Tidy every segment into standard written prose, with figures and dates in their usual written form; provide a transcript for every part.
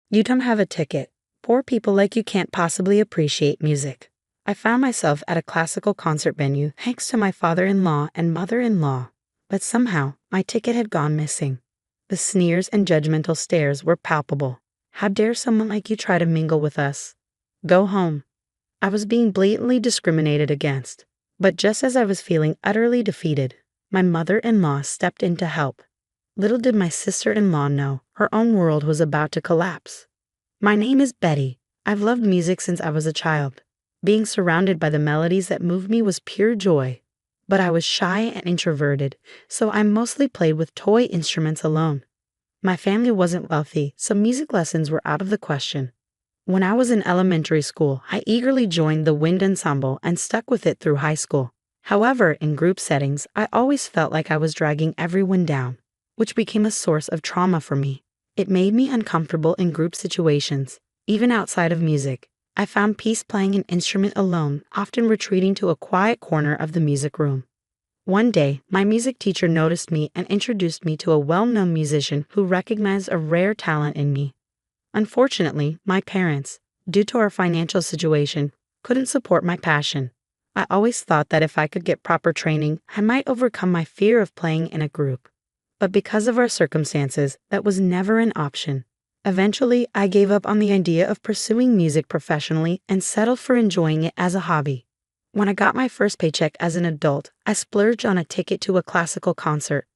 You don't have a ticket. Poor people like you can't possibly appreciate music. I found myself at a classical concert venue thanks to my father-in-law and mother-in-law, but somehow my ticket had gone missing. The sneers and judgmental stares were palpable. How dare someone like you try to mingle with us? Go home. I was being blatantly discriminated against. But just as I was feeling utterly defeated, my mother-in-law stepped in to help. Little did my sister-in-law know, her own world was about to collapse. My name is Betty. I've loved music since I was a child. Being surrounded by the melodies that moved me was pure joy. But I was shy and introverted, so I mostly played with toy instruments alone. My family wasn't wealthy, so music lessons were out of the question. When I was in elementary school, I eagerly joined the wind ensemble and stuck with it through high school. However, in group settings, I always felt like I was dragging everyone down, which became a source of trauma for me. It made me uncomfortable in group situations. Even outside of music, I found peace playing an instrument alone, often retreating to a quiet corner of the music room. One day, my music teacher noticed me and introduced me to a well-known musician who recognized a rare talent in me. Unfortunately, my parents, due to our financial situation, couldn't support my passion. I always thought that if I could get proper training, I might overcome my fear of playing in a group. But because of our circumstances, that was never an option. Eventually, I gave up on the idea of pursuing music professionally and settled for enjoying it as a hobby. When I got my first paycheck as an adult, I splurged on a ticket to a classical concert.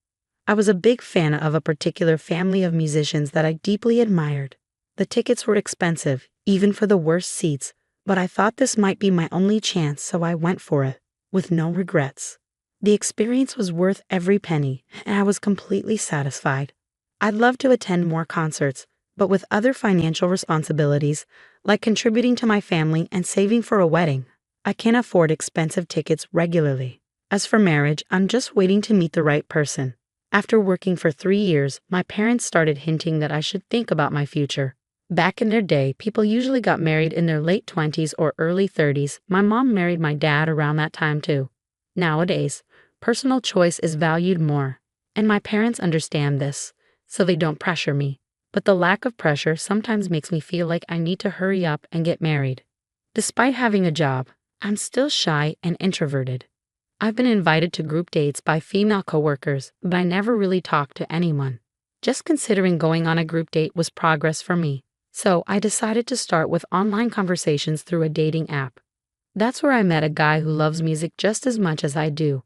I was a big fan of a particular family of musicians that I deeply admired. The tickets were expensive, even for the worst seats, but I thought this might be my only chance, so I went for it, with no regrets. The experience was worth every penny, and I was completely satisfied. I'd love to attend more concerts, but with other financial responsibilities, like contributing to my family and saving for a wedding, I can't afford expensive tickets regularly. As for marriage, I'm just waiting to meet the right person. After working for 3 years, my parents started hinting that I should think about my future. Back in their day, people usually got married in their late 20s or early 30s. My mom married my dad around that time too. Nowadays, personal choice is valued more, and my parents understand this, so they don't pressure me. But the lack of pressure sometimes makes me feel like I need to hurry up and get married. Despite having a job, I'm still shy and introverted. I've been invited to group dates by female coworkers, but I never really talked to anyone. Just considering going on a group date was progress for me. So I decided to start with online conversations through a dating app. That's where I met a guy who loves music just as much as I do.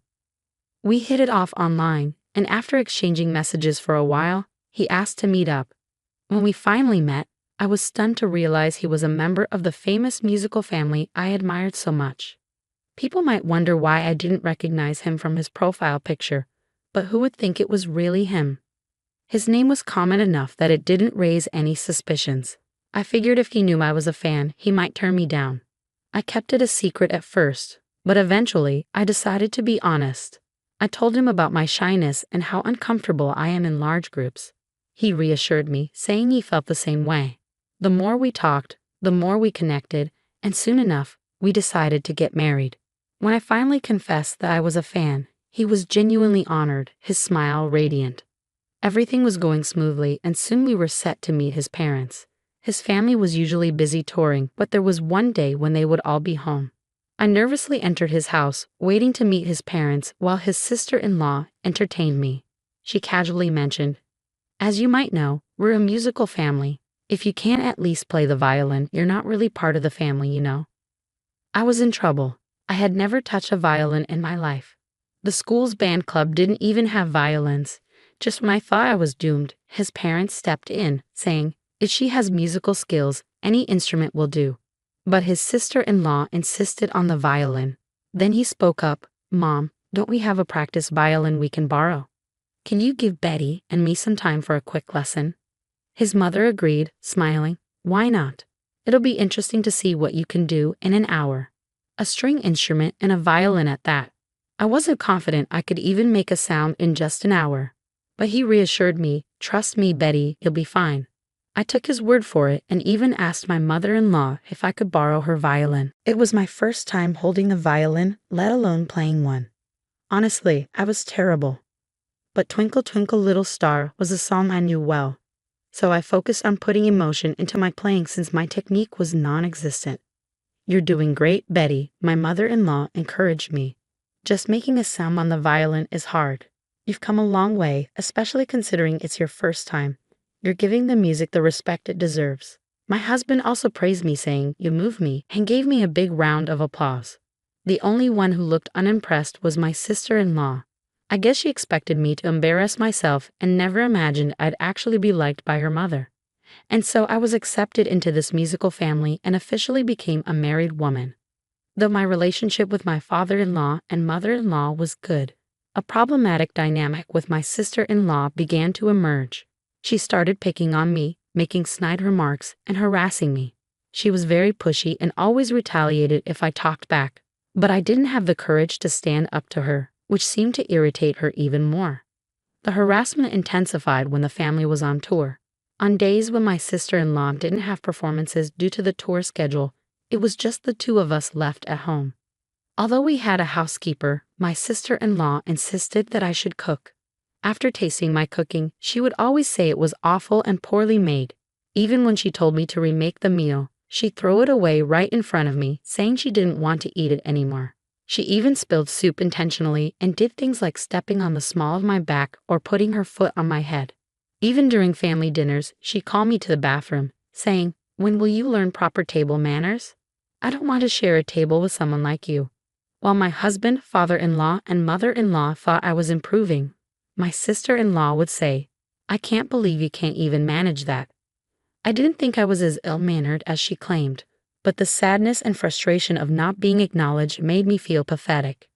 We hit it off online, and after exchanging messages for a while, he asked to meet up. When we finally met, I was stunned to realize he was a member of the famous musical family I admired so much. People might wonder why I didn't recognize him from his profile picture, but who would think it was really him? His name was common enough that it didn't raise any suspicions. I figured if he knew I was a fan, he might turn me down. I kept it a secret at first, but eventually I decided to be honest. I told him about my shyness and how uncomfortable I am in large groups. He reassured me, saying he felt the same way. The more we talked, the more we connected, and soon enough, we decided to get married. When I finally confessed that I was a fan, he was genuinely honored, his smile radiant. Everything was going smoothly, and soon we were set to meet his parents. His family was usually busy touring, but there was one day when they would all be home. I nervously entered his house, waiting to meet his parents while his sister-in-law entertained me. She casually mentioned, "As you might know, we're a musical family. If you can't at least play the violin, you're not really part of the family, you know." I was in trouble. I had never touched a violin in my life. The school's band club didn't even have violins. Just when I thought I was doomed, his parents stepped in, saying, "If she has musical skills, any instrument will do." But his sister-in-law insisted on the violin. Then he spoke up, "Mom, don't we have a practice violin we can borrow? Can you give Betty and me some time for a quick lesson?" His mother agreed, smiling, "Why not? It'll be interesting to see what you can do in an hour." A string instrument and a violin at that. I wasn't confident I could even make a sound in just an hour. But he reassured me, "Trust me, Betty, you'll be fine." I took his word for it and even asked my mother-in-law if I could borrow her violin. It was my first time holding a violin, let alone playing one. Honestly, I was terrible. But Twinkle Twinkle Little Star was a song I knew well. so I focused on putting emotion into my playing since my technique was non-existent. "You're doing great, Betty," my mother-in-law encouraged me. "Just making a sound on the violin is hard. You've come a long way, especially considering it's your first time. You're giving the music the respect it deserves." My husband also praised me, saying, "You move me," and gave me a big round of applause. The only one who looked unimpressed was my sister-in-law. I guess she expected me to embarrass myself and never imagined I'd actually be liked by her mother. And so I was accepted into this musical family and officially became a married woman. Though my relationship with my father-in-law and mother-in-law was good, a problematic dynamic with my sister-in-law began to emerge. She started picking on me, making snide remarks, and harassing me. She was very pushy and always retaliated if I talked back. But I didn't have the courage to stand up to her, which seemed to irritate her even more. The harassment intensified when the family was on tour. On days when my sister-in-law didn't have performances due to the tour schedule, it was just the two of us left at home. Although we had a housekeeper, my sister-in-law insisted that I should cook. After tasting my cooking, she would always say it was awful and poorly made. Even when she told me to remake the meal, she'd throw it away right in front of me, saying she didn't want to eat it anymore. She even spilled soup intentionally and did things like stepping on the small of my back or putting her foot on my head. Even during family dinners, she'd call me to the bathroom, saying, "When will you learn proper table manners? I don't want to share a table with someone like you." While my husband, father-in-law, and mother-in-law thought I was improving, my sister-in-law would say, "I can't believe you can't even manage that." I didn't think I was as ill-mannered as she claimed, but the sadness and frustration of not being acknowledged made me feel pathetic.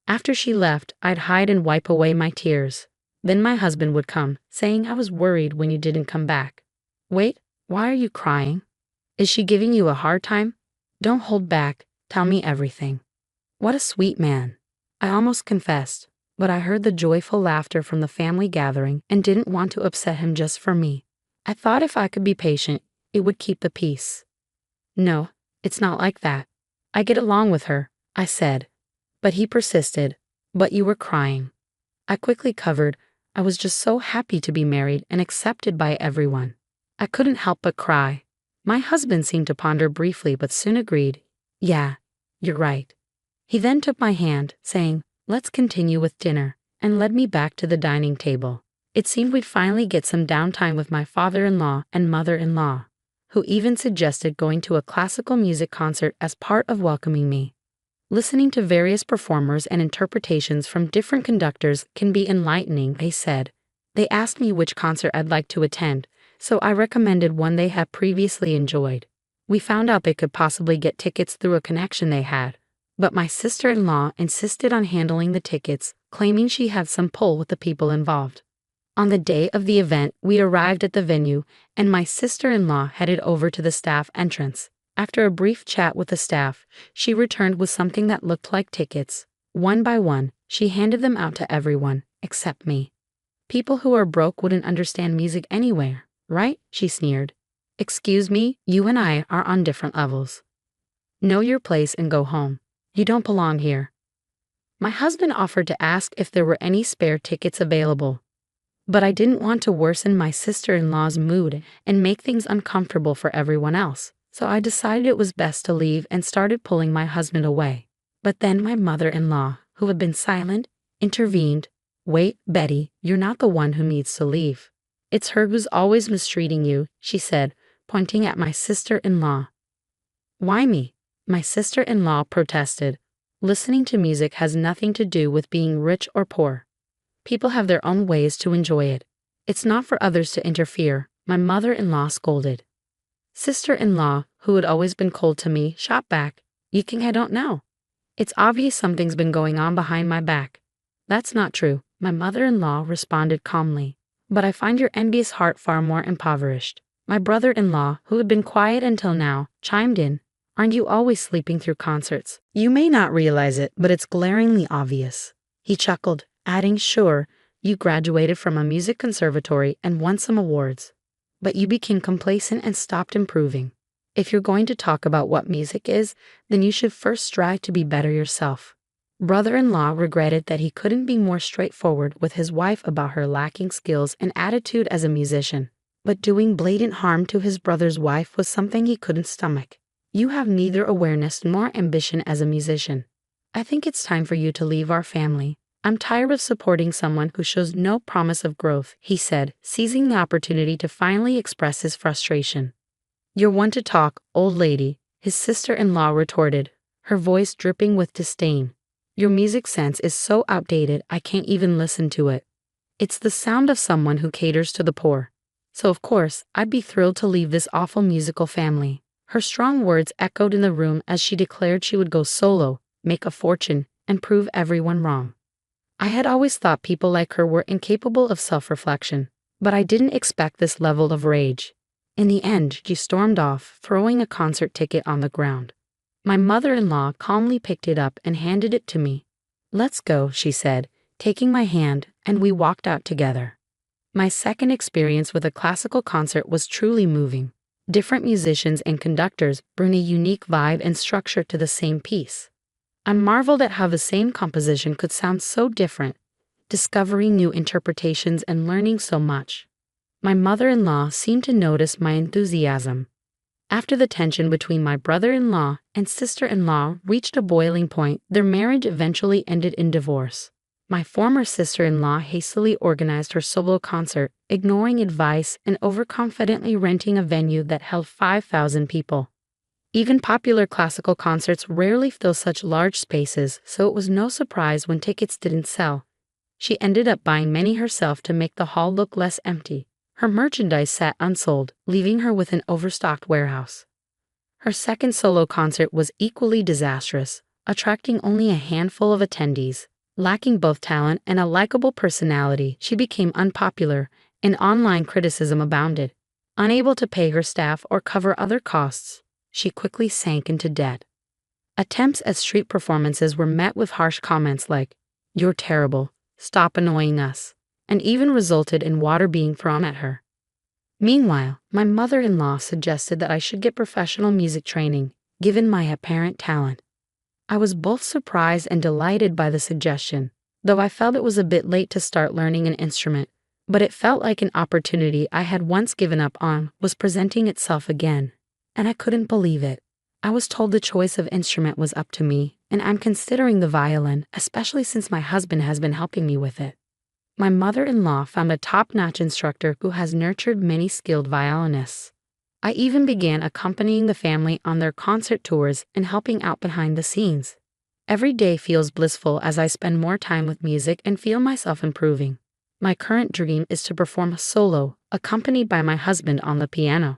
After she left, I'd hide and wipe away my tears. Then my husband would come, saying, "I was worried when you didn't come back." "Wait, why are you crying? Is she giving you a hard time? Don't hold back, tell me everything." What a sweet man. I almost confessed, but I heard the joyful laughter from the family gathering and didn't want to upset him just for me. I thought if I could be patient, it would keep the peace. "No, it's not like that. I get along with her," I said. But he persisted. "But you were crying." I quickly covered, I was just so happy to be married and accepted by everyone. I couldn't help but cry. My husband seemed to ponder briefly but soon agreed, "Yeah, you're right." He then took my hand, saying, "Let's continue with dinner," and led me back to the dining table. It seemed we'd finally get some downtime with my father-in-law and mother-in-law, who even suggested going to a classical music concert as part of welcoming me. Listening to various performers and interpretations from different conductors can be enlightening, they said. They asked me which concert I'd like to attend, so I recommended one they had previously enjoyed. We found out they could possibly get tickets through a connection they had, but my sister-in-law insisted on handling the tickets, claiming she had some pull with the people involved. On the day of the event, we arrived at the venue, and my sister-in-law headed over to the staff entrance. After a brief chat with the staff, she returned with something that looked like tickets. One by one, she handed them out to everyone, except me. "People who are broke wouldn't understand music anywhere, right?" she sneered. "Excuse me, you and I are on different levels. Know your place and go home. You don't belong here." My husband offered to ask if there were any spare tickets available, but I didn't want to worsen my sister-in-law's mood and make things uncomfortable for everyone else, so I decided it was best to leave and started pulling my husband away. But then my mother-in-law, who had been silent, intervened. "Wait, Betty, you're not the one who needs to leave. It's her who's always mistreating you," she said, pointing at my sister-in-law. "Why me?" my sister-in-law protested. "Listening to music has nothing to do with being rich or poor. People have their own ways to enjoy it. It's not for others to interfere," my mother-in-law scolded. Sister-in-law, who had always been cold to me, shot back, "You think I don't know? It's obvious something's been going on behind my back." "That's not true," my mother-in-law responded calmly. "But I find your envious heart far more impoverished." My brother-in-law, who had been quiet until now, chimed in. "Aren't you always sleeping through concerts? You may not realize it, but it's glaringly obvious." He chuckled, adding, "Sure, you graduated from a music conservatory and won some awards, but you became complacent and stopped improving. If you're going to talk about what music is, then you should first strive to be better yourself." Brother-in-law regretted that he couldn't be more straightforward with his wife about her lacking skills and attitude as a musician. but doing blatant harm to his brother's wife was something he couldn't stomach. You have neither awareness nor ambition as a musician. I think it's time for you to leave our family. I'm tired of supporting someone who shows no promise of growth, he said, seizing the opportunity to finally express his frustration. You're one to talk, old lady, his sister-in-law retorted, her voice dripping with disdain. Your music sense is so outdated I can't even listen to it. It's the sound of someone who caters to the poor. So of course, I'd be thrilled to leave this awful musical family. Her strong words echoed in the room as she declared she would go solo, make a fortune, and prove everyone wrong. I had always thought people like her were incapable of self-reflection, but I didn't expect this level of rage. In the end, she stormed off, throwing a concert ticket on the ground. My mother-in-law calmly picked it up and handed it to me. Let's go, she said, taking my hand, and we walked out together. My second experience with a classical concert was truly moving. Different musicians and conductors bring a unique vibe and structure to the same piece. I marveled at how the same composition could sound so different, discovering new interpretations and learning so much. My mother-in-law seemed to notice my enthusiasm. After the tension between my brother-in-law and sister-in-law reached a boiling point, their marriage eventually ended in divorce. My former sister-in-law hastily organized her solo concert, ignoring advice and overconfidently renting a venue that held 5,000 people. Even popular classical concerts rarely fill such large spaces, so it was no surprise when tickets didn't sell. She ended up buying many herself to make the hall look less empty. Her merchandise sat unsold, leaving her with an overstocked warehouse. Her second solo concert was equally disastrous, attracting only a handful of attendees. Lacking both talent and a likable personality, she became unpopular, and online criticism abounded. Unable to pay her staff or cover other costs, she quickly sank into debt. Attempts at street performances were met with harsh comments like, "You're terrible, stop annoying us," and even resulted in water being thrown at her. Meanwhile, my mother-in-law suggested that I should get professional music training, given my apparent talent. I was both surprised and delighted by the suggestion, though I felt it was a bit late to start learning an instrument, but it felt like an opportunity I had once given up on was presenting itself again, and I couldn't believe it. I was told the choice of instrument was up to me, and I'm considering the violin, especially since my husband has been helping me with it. My mother-in-law found a top-notch instructor who has nurtured many skilled violinists. I even began accompanying the family on their concert tours and helping out behind the scenes. Every day feels blissful as I spend more time with music and feel myself improving. My current dream is to perform a solo, accompanied by my husband on the piano.